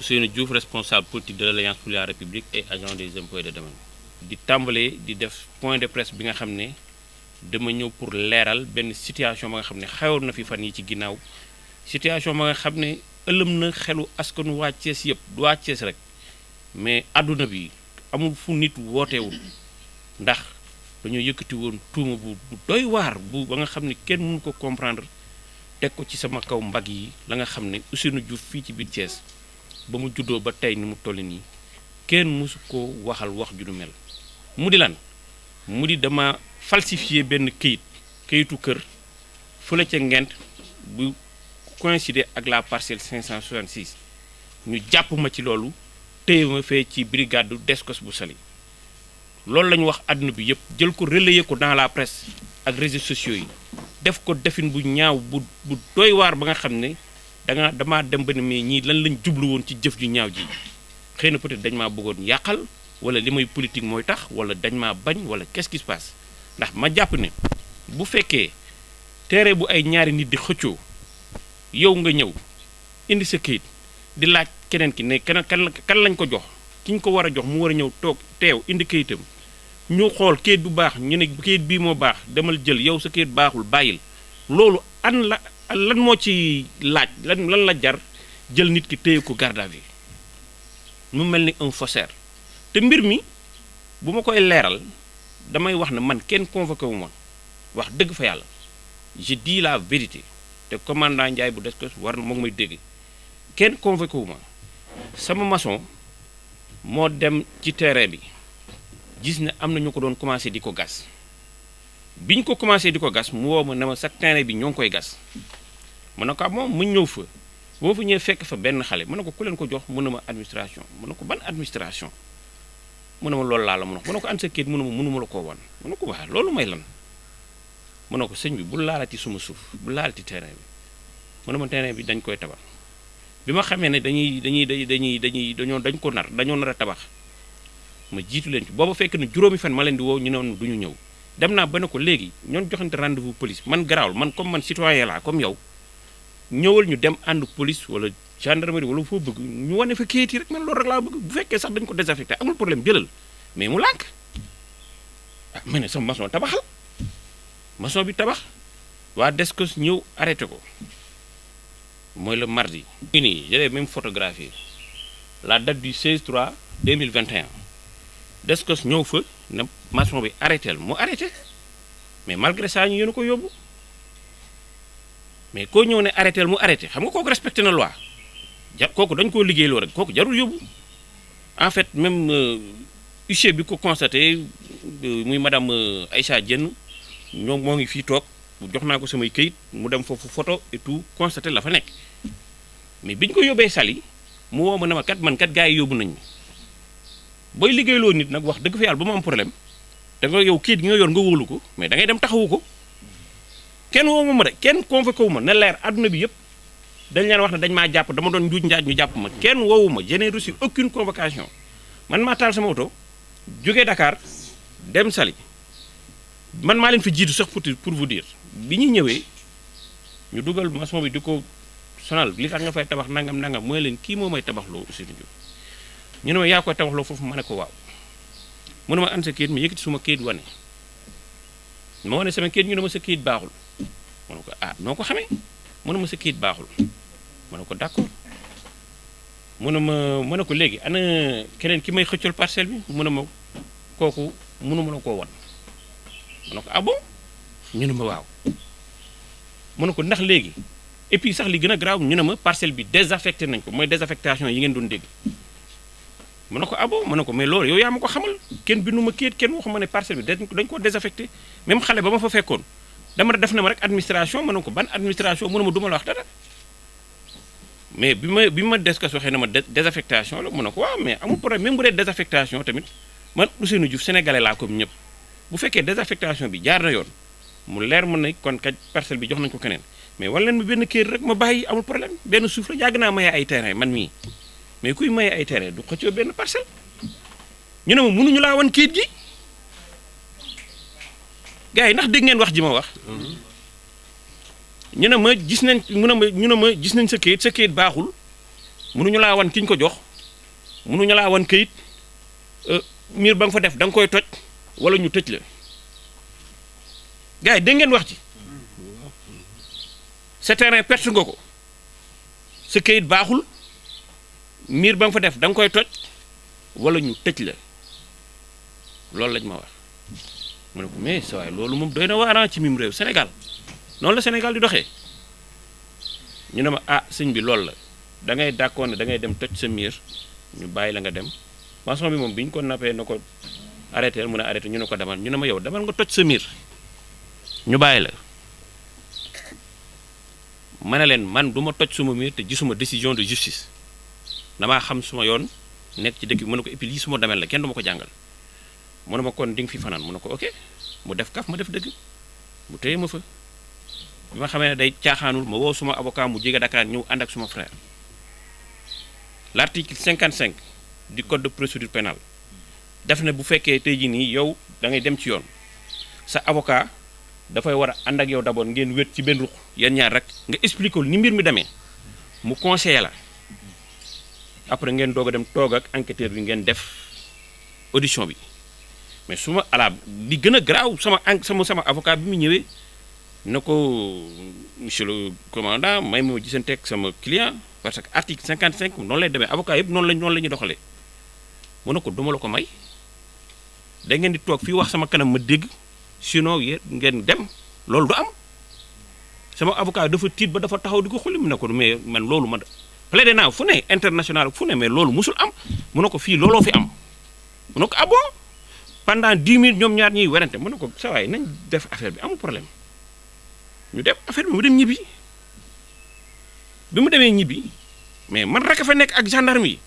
Ousseynou Diouf responsable politique de l'Alliance pour la République et agent des impôts et des domaines. di tàmbalee di def point de presse bi nga xam ne dama ñëw pour leeral benn situation ba nga xam ne xewoon na fi fan yi ci ginnaaw situation ba nga xam ne ëlëm na xelu askanu waa Thiès yëpp du waa Thiès rek mais àdduna bi amul fu nit wootewul ndax dañoo yëkkati woon tuuma bu doy waar bu ba nga xam ne kenn mënu ko comprendre teg ko ci sama kaw mbagg yi la nga xam ne Ousseynou Diouf fii ci biir Thiès ba mu juddoo ba tey ni mu toll nii kenn mësu ko waxal wax ju nu mel mu di lan mu di dama falsifié benn këyitu kër fële ca Ngent bu coïncider ak la parcelle 566 ñu jàpp ma ci loolu téye ma fee ci brigade du Descos bu Saly loolu la ñu wax àdduna bi yëpp jël ko relayer ko dans la presse ak réseaux sociaux yi def ko defin bu ñaaw bu doy waar ba nga xam ne damaa dem ba ne mais ñii lan lañ jublu woon ci jëf ju ñaaw ji xëy na peut-être dañ maa bëggoon yàqal wala li may politique mooy tax wala dañ maa bañ wala qu'est-ce qui se passe ndax ma jàpp ne bu fekkee terrain bu ay ñaari nit di xëccoo yow nga ñëw indi sa kayit di laaj keneen ki ne kan lañ ko jox ki ñu ko war a jox mu war a ñëw toog teew indi kayitam ñu xool kayit bu baax ñu ne kayit bii moo baax demal jël yow sa kayit baaxul bàyyil loolu lan moo ci laaj lan la jar jël nit ki téye ko garde à vue mu mel ni un faussaire te mbir mi bu ma koy leeral damay wax ne man kenn convoqué wu ma wax dëgg fa yàlla je dis la vérité te commandant Ndiaye bu Descos war na moo ngi may dégg kenn convoqué wu ma sama maçon moo dem ci terrain bi gis ne am na ñu ko doon commencé di ko gas bi ñu ko commencé di ko gas mu woo ma ne ma sa terrain bi ñoo ngi koy gas mu ne ko moom mu ñëw fa boo fa ñëwee fekk fa benn xale mu ne ko ku leen ko jox mu ne ma administration mu ne ko ban administration mu ne ma loolu laa la mun a wax mu ne ko an sa kayit mu ne ma mënuma la koo wan mu ne ko waaw loolu may lan mu ne ko sëñ bi bu laalati suma suuf bu laalati terrain bi mu ne ma terrain bi dañ koy tabax bi ma xamee ne dañ ko dañoo nar a tabax ma jiitu leen ci booba fekk ne juróomi fan ma leen di woo ñu ne du ñu ñëw dem naa ba ne ko léegi ñoon joxante rendez-vous police man garaawul man comme man citoyen laa comme yow ñëwal ñu dem ànd police wala gendarmerie wala foo bëgg ñu wane fa kayit yi rek man loolu rek laa bëgg bu fekkee sax dañ ko désaffecté amul problème jëlal mais mu lànk ah ma ne sama maçon tabaxal maçon bi tabax waa Descos ñëw arrêté ko mooy le mardi. fii nii j'ai même photographie la date du 16/3/2021 Descos ñëw fa ne maçon bi arrêté mu arrêté mais malgré ça ñu yéen ko yóbbu mais koo ñëw ne arrêté mu arrêté xam nga kooku respecté na loi kooku dañ koo liggéeyloo rek kooku jarul yóbbu en fait même huissier bi ko constaté muy madame Aïcha Dieng ñoom moo ngi fii toog jox naa ko samay këyit mu dem foofu photo et tout constaté la fa nekk mais biñ ko yóbbee Saly mu woo ma ne ma kat man kat gars yi yóbbu nañ ma booy liggéeyloo nit nag wax dëgg fa yàlla ba mu am problème da nga yow kayit gi nga yor nga wóolu ko mais da ngay dem taxawu ko kenn woo ma de kenn convoqué wu ma ne leer adduna bi yëpp dañ leen wax ne dañ maa jàpp dama doon njuuj njaaj ñu jàpp ma kenn woowu ma je n'ai reçu aucune convocation man maa taal sama oto jógee Dakar dem Saly man maa leen fi jiitu sax pour vous dire bi ñu ñëwee ñu dugal maçon bi di ko sonal li tax nga fay tabax nangam mooy leen kii moo may tabaxloo Ousseynou Diouf ñu ne ma yaa koy tabaxloo foofu ma ne ko waaw mu ne ma an sa kayit ma yëkkati suma kayit wane ma wane sama kayit ñu ne ma sa kayit baaxul ma ne ko ah noo ko xamee mu ne ma sa kayit baaxul ma ne ko d'accord mu ne ko léegi ana keneen ki may xëccal parcelle bi mu ne ma kooku mënuma la koo wan ma ne ko ah bon ñu ne ma waaw mu ne ko ndax léegi et puis sax li gën a grave ñu ne ma parcelle bi désaffecté nañ ko mooy désaffectation yi ngeen doon dégg mu ne ko ah bon mu ne ko mais loolu yow yaa ma ko xamal kenn bindu ma kayit kenn waxuma ne parcelle bi dañ ko désaffecté même xale ba ma fa fekkoon def na ma rek administration ma ne ko ban administration mu ne ma du ma la wax dara mais bi ma Descos waxee na ma désaffectation la mu ne ko waaw mais amul problème même bu dee désaffectation tamit man Ousseynou Diouf sénégalais laa comme ñëpp bu fekkee désaffectation bi jaar na yoon mu leer mën na kon kat parcelle bi jox nañ ko keneen mais wala leen ma benn kayit rek ma bàyyi amul problème benn suuf la yàgg naa maye ay terrain man mii mais kuy maye ay terrain du xëccoo benn parcelle ñu ne ma mënuñu laa wan kayit gi gars yi ndax dégg ngeen wax ji ma wax ñu ne ma gis nañ gis nañ sa kayit baaxul mënuñu laa wan ki ñu ko jox mënuñu laa wan këyit miir ba nga fa def da nga koy toj wala ñu tëj la gars yi dégg ngeen wax ci sa terrain perte nga ko sa këyit baaxul miir ba nga fa def da nga koy toj wala ñu tëj la loolu lañ ma wax mu ne ko mais sa waay loolu moom doy na waaraan ci mim réew Sénégal noonu la Sénégal di doxee ñu ne ma ah sëñ bi loolu la da ngay d'accord ne da ngay dem toj sa miir ñu bàyyi la nga dem maçon bi moom bi ñu ko nappee na ko arrêté mu ne arrêté ñu ne ko demal ñu ne ma yow demal nga toj sa miir ñu bàyyi la ma ne leen man du ma toj suma miir te gisuma décision de justice damaa xam suma yoon nekk ci dëkk bi mu ne ko et puis lii suma domaine la kenn du ma ko jàngal mu ne ma kon di nga fi fanaan mu ne ko ok mu def kaf ma def dëgg mu téye ma fa bi ma xamee ne day caaxaanul ma woo suma avocat mu jóge Dakar ñëw ànd ak suma frère l'article 55 du code de procédure pénale def na bu fekkee tey jii nii yow da ngay dem ci yoon sa avocat dafay war a ànd ak yow d'abord ngeen wét ci benn ruq yéen ñaar rek nga expliquer ni mbir mi demee mu conseiller la après ngeen doog a dem toog ak enquêteur bi ngeen def audition bi mais su ma ala li gën a garaaw sama avocat bi mu ñëwee na ko monsieur le commandant may ma gisanteeg sama client parce que article 55 noonu lay demee avocat yëpp noonu la ñuy doxalee mu ne ko duma la ko may da ngeen di toog fii wax sama kanam ma dégg sinon yéen ngeen dem loolu du am sama avocat dafa tiit ba dafa taxaw di ko xulli mu ne ko mais man loolu ma plaidé naa fu ne international fu ne mais loolu musul am mu ne ko fii looloo fi am mu ne ko ah bon pendant 10 minutes ñoom ñaar ñuy werante mu ne ko sa waay nañ def affaire bi amul problème ñu def affaire bi mu dem ñibbi bi mu demee ñibbi mais man rek a fa nekk ak gendarme yi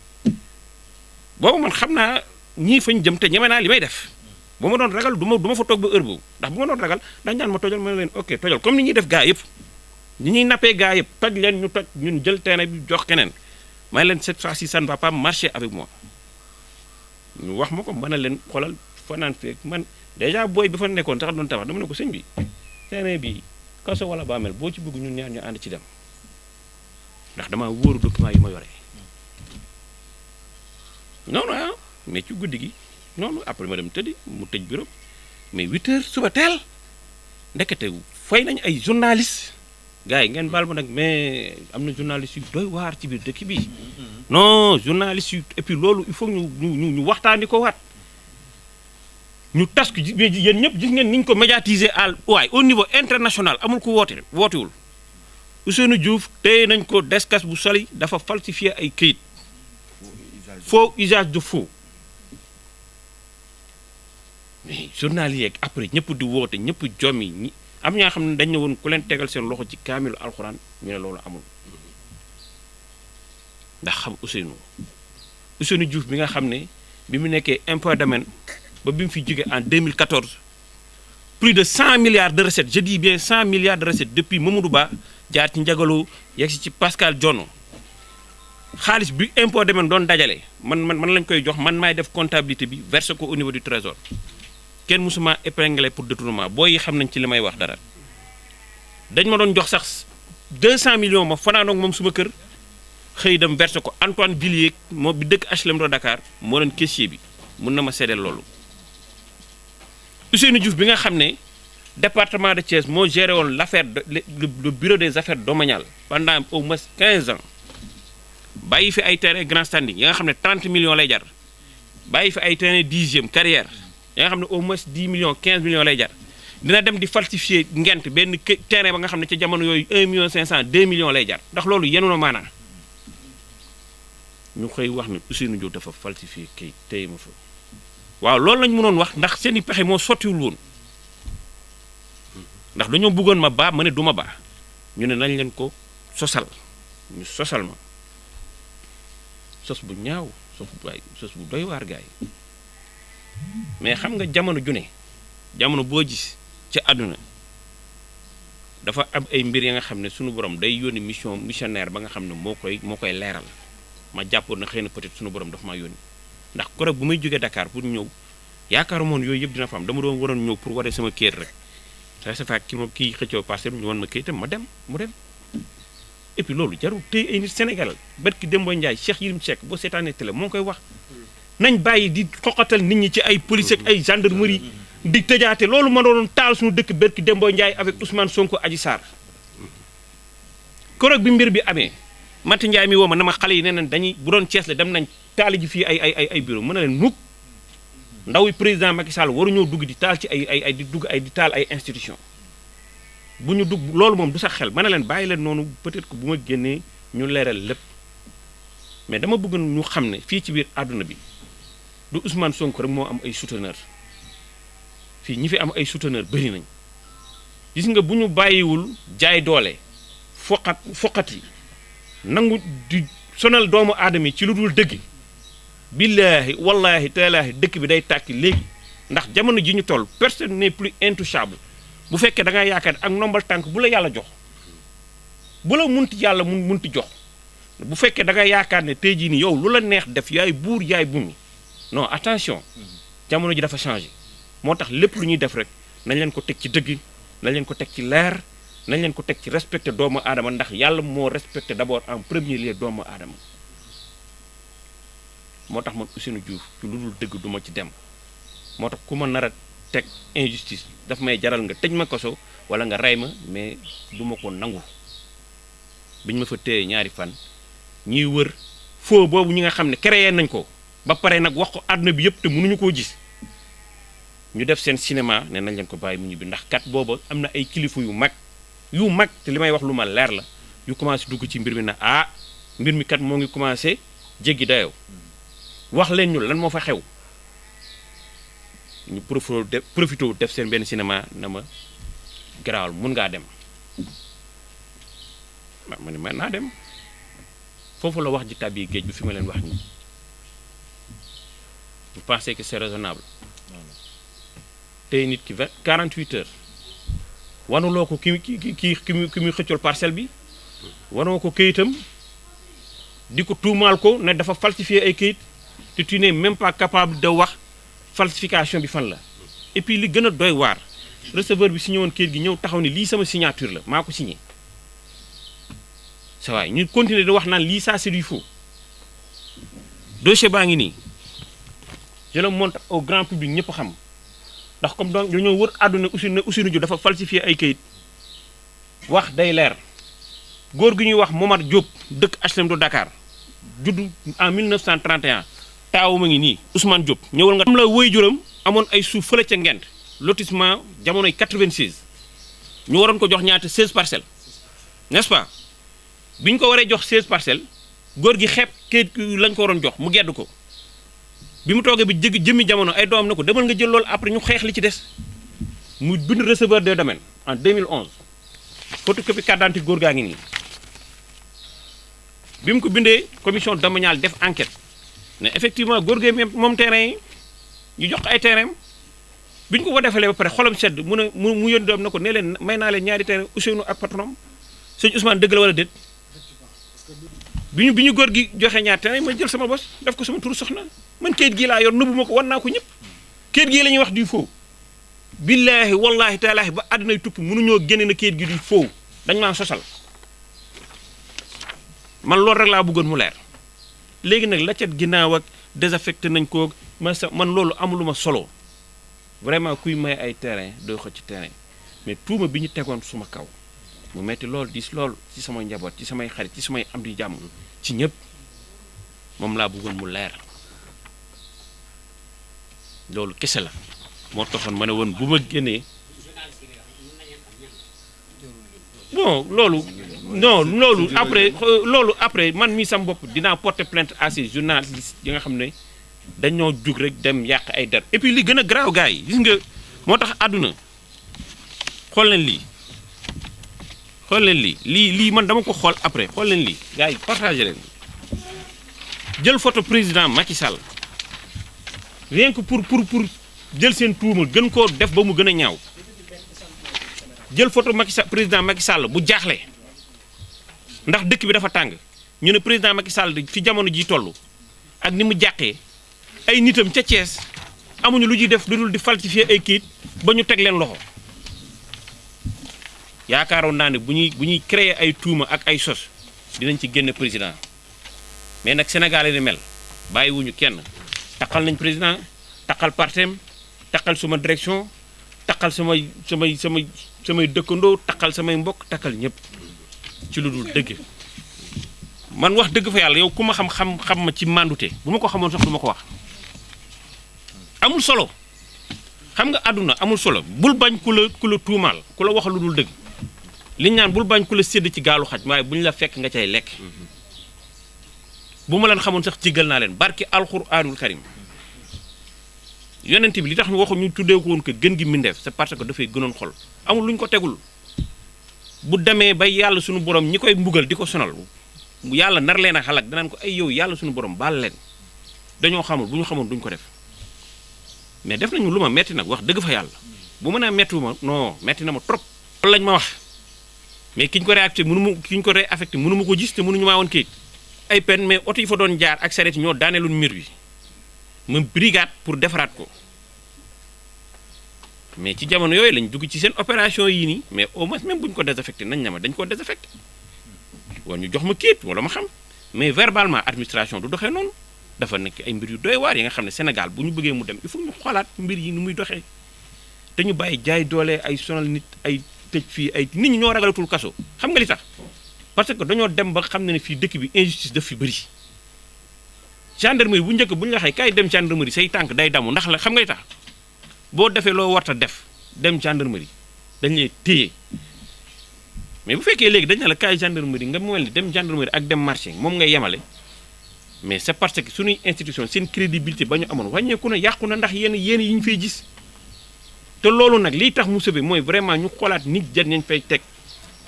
boobu man xam naa ñii fañ jëm te ñeme naa li may def bu ma doon ragal du ma fa toog ba heure boobu ndax bu ma doon ragal dañ daan ma tojal ma ne leen ok tojal comme ni ñuy def gaa yëpp ni ñuy nappee gaa yëpp toj leen ñu toj ñun jël terrain bi jox keneen may leen cette fois-ci ça ne va pas marcher avec moi ñu wax ma ko mën na leen xoolal fanaan feek man déjà booy bi fa nekkoon sax doon tabax dama ne ko sëñ bi terrain bi kaso wala bàmmeel boo ci bëgg ñun ñaar ñu ànd ci dem ndax dama wóoru document yi ma yore noonu ah mais ci guddi gi noonu après ma dem tëddi mu tëj bureau mais 8 heures suba teel ndekete fay nañ ay journaliste gars yi ngeen baal ma nag mais am na journaliste yu doy waar ci biir dëkk bi non journaliste yu et puis loolu il faut ñu waxtaani ko waat ñu tas ko yéen ñëpp gis ngeen ni ñu ko médiatiser waaye au niveau international amul ko wootewul Ousseynou Diouf téye nañ ko deskas bu soli dafa falsifier ay këyit faux usage de faux mais journal yeeg après ñëpp di woote ñëpp jommi ñi am ñaa xam ne dañ ne woon ku leen tegal seen loxo ci kaamilu alxuraan ñu ne loolu amul ndax xam Ousseynou Diouf bi nga xam ne bi mu nekkee impôt domaine ba bi mu fi jógee en 2014 plus de 100 milliards de recettes je dis bien 100 milliards de recettes depuis Mamadou Ba jaar ci Ndiagaloo yegg si ci Pascal Dione xaalis bi impôt domaine doon dajale man lañ koy jox man maay def comptabilité bi verser ko au niveau du trésor kenn musuma épinglé pour détournement booy yi xam nañ ci li may wax dara dañ ma doon jox sax 200 millions ma fanaan ak moom suma kër xëy dem verser ko Antoine Villiers moo bi dëkk HLM de Dakar moo doon caissier bi mun na ma seedeel loolu Ousseynou Diouf bi nga xam ne département de Thiès moo géré woon l'affaire le bureau des affaires domaniales pendant au moins 15 ans bàyyi fi ay terrain grand standing yi nga xam ne 30 millions lay jar bàyyi fi ay terrain 10e carrière yi nga xam ne au moins 10 millions 15 millions lay jar dina dem di falsifier ngent benn terrain ba nga xam ne ca jamono yooyu 1 million 500 2 millions lay jar ndax loolu yenu na maanaa ñu koy wax ne Ousseynou Diouf dafa falsifier kay tey ma fa waaw loolu lañ mënoon wax ndax seen i pexe moo sottiwul woon ndax dañoo bëggoon ma baa ma ne du ma baa ñu ne nañ leen ko sosal ñu sosal ma sos bu ñaaw sos bu doy waar gaay mais xam nga jamono ju ne jamono boo gis ci àdduna dafa am ay mbir ya nga xam ne sunu borom day yónni missionnaire ba nga xam ne moo koy leeral ma jàppoon na xëy na peut-être sunu borom dafa maa yónni ndax korog bu may jógee Dakar pour ñëw yaakaaru moon yooyu yëpp dina fa am dama doon waroon ñëw pour waree sama kayit rek ça fait kii xëccoo passé ñu woon ma kayitam ma dem mu dem et puis loolu jarul tey ay nit Sénégal barki Demba Ndiaye Cheikh Yérim Seck boo seetaanee télé moo ngi koy wax nañ bàyyi di xoqatal nit ñi ci ay police ak ay gendarmerie di tëjaate loolu ma doon taal suñu dëkk barki Demba Ndiaye avec Ousmane Sonko Adji Sarr koroog bi mbir bi amee Mati Ndiaye mi woo ma na ma xale yi nee nañ dañuy bu doon Thiès la dem nañ taali ji fii ay bureau mën na leen mukk ndaw yi président Macky Sall waruñoo dugg di taal ci ay di dugg ay di taal ay institution bu ñu dugg loolu moom du sax xel ma ne leen bàyyi leen noonu peut-être que bu ma génnee ñu leeral lépp mais dama bëgg ñu xam ne fii ci biir àdduna bi du Ousmane Sonko rek moo am ay souteneur fii ñi fi am ay souteneur bëri nañ gis nga bu ñu bàyyiwul jaay doole foqat yi nangu di sonal doomu aadama yi ci lu dul dëgg billaahi wallaahi taalaahi dëkk bi day tàkki léegi ndax jamono ji ñu toll personne n'est plus intouchable bu fekkee da nga yaakaar ak nombal tànk bu la yàlla jox bu la munti yàlla munti jox bu fekkee da nga yaakaar ne tey jii ni yow lu la neex def yaay buur yaay bumi non attention jamono ji dafa changé moo tax lépp lu ñuy def rek nañ leen ko teg ci dëgg nañ leen ko teg ci leer nañ leen ko teg ci respecté doomu aadama ndax yàlla moo respecté d'abord en premier lieu doomu aadama moo tax man Ousseynou Diouf ci lu dul dëgg duma ci dem moo tax ku ma nar a teg injustice daf may jaral nga tëj ma kaso wala nga rey ma mais duma ko nangu biñ ma fa téye ñaari fan ñiy wër foo boobu ñi nga xam ne créé nañ ko ba pare nag wax ko àdduna bi yëpp te mënuñu koo gis ñu def seen cinéma ne nañ leen ko bàyyi mu ñibbi ndax kat booba am na ay kilifa yu mag te li may wax lu ma leer la yu commencé dugg ci mbir mi na mbir mi kat moo ngi commencé jéggi dayoo wax leen ñu lan moo fa xew ñu profité def seen benn cinéma na ma garaawal mun ngaa dem ma ne ma naa dem foofu la wax ji tàbbi géej bi fi ma leen wax nii vous pensez que c'est raisonnable tey nit ki 48 heures wanuloo ko ki muy xëccool parcelle bi wanoo ko këyitam di ko tuumaal ko ne dafa falsifier ay këyit te tu n'es même pas capable de wax falsification bi fan la et puis li gën a doy waar receveur bi signé woon këyit gi ñëw taxaw ni lii sama signature la maa ko signé sa waay ñu continuer di wax naan lii ça c'est du faux dossier baa ngi nii je le montre au grand public ñëpp xam ndax comme donc dañoo wër àdduna Ousseynou Diouf dafa falsifier ay këyit wax day leer góor gi ñuy wax Momar Diop dëkk HLM de Dakar juddu en 1931 taawu ma ngi nii Ousmane Diop ñëwal nga am la woy juram amoon ay suuf fële ca Ngent lotissement jamonoy 96 ñu waroon ko jox ñaata 16 parcelles n'est-ce pas bi ñu ko waree jox 16 parcelles góor gi xeeb këyit lañ ko waroon jox mu gedd ko bi mu toogee bi jëmmi jamono ay doom na ko demal nga jël loolu après ñu xeex li ci des mu bind receveur des domaines en 2011 photocopie carte d'identité góor gaa ngi nii bi mu ko bindee commission domaniale def enquête ne effectivement góor gee moom terrain yi ñu jox ay terrain bi ñu ko defalee ba pare xolam sedd mu yónni doom na ko ne leen may naa leen ñaari terrain Ousseynou ak patron sëñ Ousmane dëgg la wala déet bi ñu góor gi joxe ñaari terrain ma jël sama bos def ko sama turu soxna man kayit gii laa yor nëbbu ma ko wan naa ko ñëpp kayit gii la ñuy wax du faux billaahi wallaahi taalaahi ba àddunay tukki mënuñoo génne na kayit gi du faux dañ maa sosal man loolu rek laa bëggoon mu leer léegi nag la cat ginnaaw ak désaffecté nañ ko man loolu amuluma solo vraiment kuy may ay terrain doo xëcc ci terrain mais tuuma bi ñu tegoon suma kaw mu metti loolu dis loolu ci sama njaboot ci samay xarit ci samay am di jàmm ci ñëpp moom laa bëggoon mu leer loolu kese la moo taxoon ma ne woon bu ma génnee bon loolu non loolu après man mii sama bopp dinaa porter plainte à ces journalistes yi nga xam ne dañoo jug rek dem yàq ay der et puis li gën a garaaw gars yi gis nga moo tax àdduna xool leen lii man dama ko xool après xool leen lii gars yi partagé leen jël photo président Macky Sall rien que pour jël seen tuuma gën koo def ba mu gën a ñaaw jël photo président Macky Sall bu jaaxle ndax dëkk bi dafa tàng ñu ne président Macky Sall fi jamono ji toll ak ni mu jàqee ay nitam ca Thiès amuñu lu ñuy def lu dul di falsifier ay kayit ba ñu teg leen loxo yaakaaroon naa ne bu ñuy créer ay tuuma ak ay sos dinañ ci génn président mais nag Sénégalais ni mel bàyyiwuñu kenn taqal nañ président taqal partem taqal suma direction taqal samay dëkkandoo taqal samay mbokk taqal ñëpp ci lu dul dëgg man wax dëgg fa yàlla yow ku ma xam ma ci mandute bu ma ko xamoon sax du ma ko wax amul solo xam nga àdduna amul solo bul bañ ku la tuumaal ku la wax lu dul dëgg liñ naan bul bañ ku la sédd ci gaalu xaj waaye bu ñu la fekk nga cay lekk bu ma leen xamoon sax jéggal naa leen barki alxuraanul karim yonent bi li tax ñu waxu ñu tuddee ko woon que gën gi mbindeef c'est parce que dafay gënoon xol amul lu ñu ko tegul bu demee bay yàlla suñu borom ñi koy mbugal di ko sonal yàlla nar leen a xalak danaan ko ay yow yàlla suñu borom baal leen dañoo xamul bu ñu xamoon duñ ko def mais def nañu lu ma metti nag wax dëgg fa yàlla bu mën a mettiwu ma non metti na ma trop loolu lañ ma wax mais ki ñu ko réaffecté mënu ma ko gis te mënuñu maa woon kayit ay peine mais oto yi fa doon jaar ak sareet yi ñoo daaneeloon mur bi ma brigade pour defaraat ko mais ci jamono yooyu lañ dugg ci seen opération yii nii mais au moins même bu ñu ko désaffecté nañ na ma dañ ko désaffecté wala ñu jox ma kayit wala ma xam mais verbalement administration du doxee noonu dafa nekk ay mbir yu doy waar yi nga xam ne Sénégal bu ñu bëggee mu dem il faut ñu xoolaat mbir yi nu muy doxee te ñu bàyyi jaay doole ay sonal nit ay tëj fii ay nit ñi ñoo ragalatul kaso xam nga li tax parce que dañoo dem ba xam ne fii dëkk bi injustice daf fi bëri gendarmerie bu njëkk bu ñu la waxee kaay dem gendarmerie say tànk day damu ndax la xam nga li tax boo defee loo warta def dem gendarmerie dañ lay téye mais bu fekkee léegi dañ ne la kaay gendarmerie nga mel ni dem gendarmerie ak dem marché moom ngay yemale mais c'est parce que suñuy institution seen crédibilité ba ñu amoon wàññeeku na yàqu na ndax yéen yi ñu fay gis te loolu nag liy tax mu sëbe mooy vraiment ñu xoolaat nit jan nañ fay teg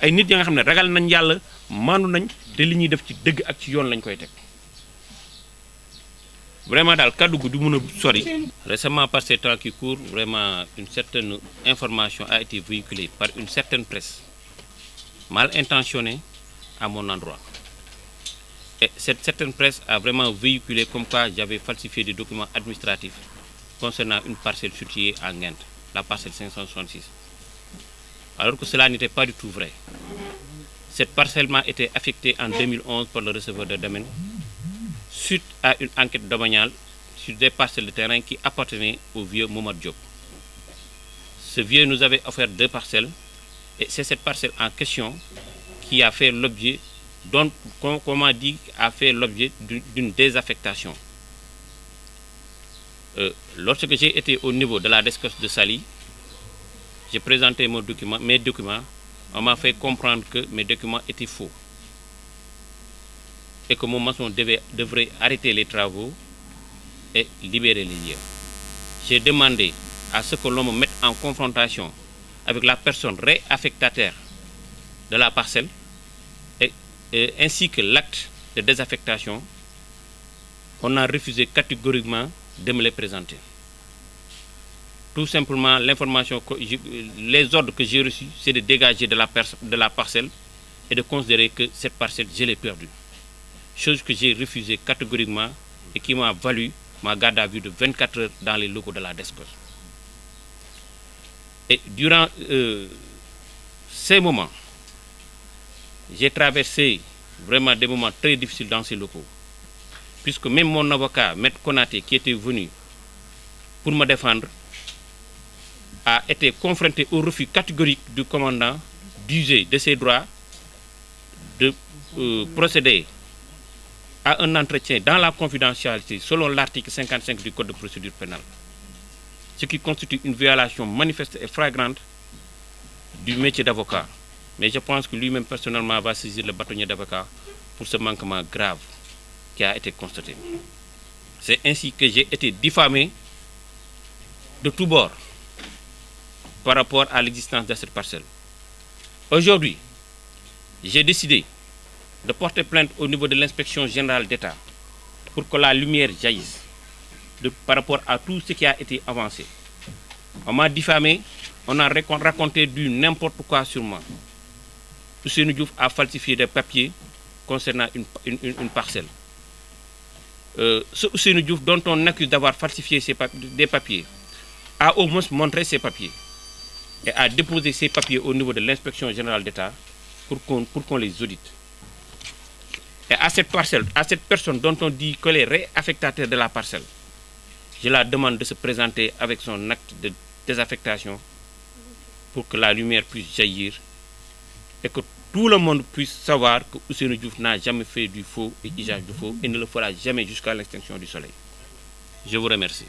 ay nit ya nga xam ne ragal nañ yàlla maandu nañ te li ñuy def ci dëgg ak ci yoon lañ koy teg vraiment daal kàddu gu du mën a sori. Récemment, par ces temps qui courent, vraiment une certaine information a été véhiculée par une certaine presse mal intentionnée à mon endroit. Et cette certaine presse a vraiment véhiculé comme quoi j'avais falsifié des documents administratifs concernant une parcelle située à Nguinth, la parcelle 566. Alors que cela n'était pas du tout vrai. Cette parcelle m'a été affectée en 2011 par le receveur de domaine suite à une enquête domaniale sur des parcelles de terrain qui appartenaient au vieux Momad Diop. Ce vieux nous avait offert 2 parcelles et c'est cette parcelle en question qui a fait l'objet, comment dit, a fait l'objet d'une désaffectation. Lorsque j'ai été au niveau de la DSCOS de Saly, j'ai présenté mes documents, on m'a fait comprendre que mes documents étaient faux et que mon maçon devrait arrêter les travaux et libérer les lieux. J'ai demandé à ce que l'on me mette en confrontation avec la personne réaffectataire de la parcelle ainsi que l'acte de désaffectation. On a refusé catégoriquement de me les présenter. Tout simplement, les ordres que j'ai reçus, c'est de dégager de la parcelle et de considérer que cette parcelle, je l'ai perdue. Chose que j'ai refusée catégoriquement et qui m'a valu ma garde à vue de 24 heures dans les locaux de la DSCOS. Et durant ces moments, j'ai traversé vraiment des moments très difficiles dans ces locaux. Puisque même mon avocat, Maître Konaté, qui était venu pour me défendre, a été confronté au refus catégorique du commandant d'user de ses droits de procéder à un entretien dans la confidentialité selon l'article 55 du Code de procédure pénale, ce qui constitue une violation manifeste et flagrante du métier d'avocat. Mais je pense que lui-même personnellement va saisir le bâtonnier d'avocat pour ce manquement grave qui a été constaté. C'est ainsi que j'ai été diffamé de tous bords par rapport à l'existence de cette parcelle. Aujourd'hui, j'ai décidé de porter plainte au niveau de l'inspection générale d'État pour que la lumière jaillisse par rapport à tout ce qui a été avancé. On m'a diffamé, on a raconté du n'importe quoi sur moi. Ousseynou Diouf a falsifié des papiers concernant une parcelle. Ce Ousseynou Diouf dont on accuse d'avoir falsifié des papiers a au moins montré ses papiers et a déposé ses papiers au niveau de l'inspection générale d'État pour qu'on les audite. Et à cette parcelle, à cette personne dont on dit qu'elle est réaffectataire de la parcelle, je la demande de se présenter avec son acte de désaffectation pour que la lumière puisse jaillir et que tout le monde puisse savoir que Ousseynou Diouf n'a jamais fait du faux et usage du faux et ne le fera jamais jusqu'à l'extinction du soleil. Je vous remercie.